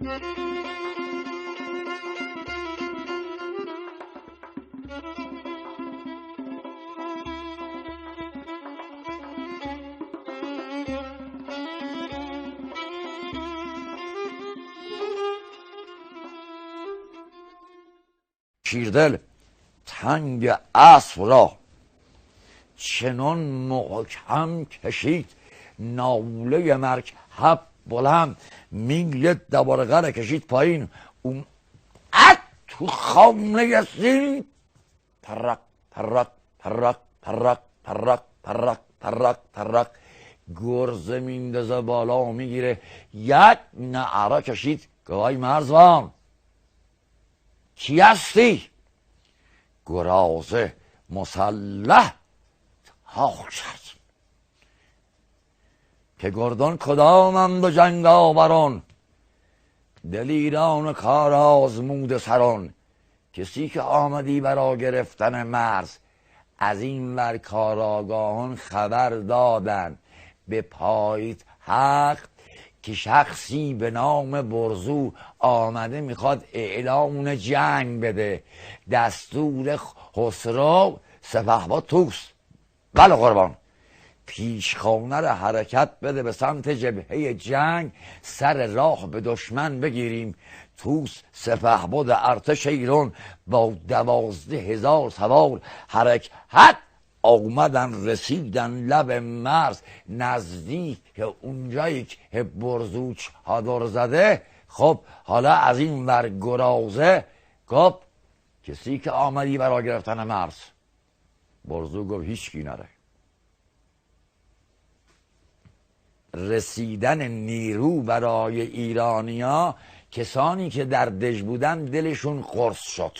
شیردل تنگ اسب را چنان محکم کشید، ناله مرکب بلند میل دوارقه کشید پایین، اون تو خامه سین ترق ترق ترق ترق ترق ترق ترق ترق گرزه میندازه بالا و میگیره. یک نعره کشید، گوای مرزبان کی هستی؟ گرازه مسلح تاخ کرد که گردان کدامند و جنگ آوران، دلیران و کار آزموده سران. کسی که آمدی برا گرفتن مرز، از این ور کاراگاهان خبر دادن به پایتخت که شخصی به نام برزو آمده میخواد اعلام جنگ بده. دستور خسرو سپهبد توست. بله قربان. پیشخانه را حرکت بده به سمت جبهه جنگ، سر راه به دشمن بگیریم. توس سپهبد ارتش ایران با 12,000 سوار حرکت آمدن، رسیدن لب مرز نزدیک اونجایی که برزو چادر زده. خب حالا از این ور گرازه گفت کسی که آمدی برای گرفتن مرز. برزو گفت هیچ کی نره. رسیدن نیرو برای ایرانیا، کسانی که در دژ بودن دلشون قرص شد.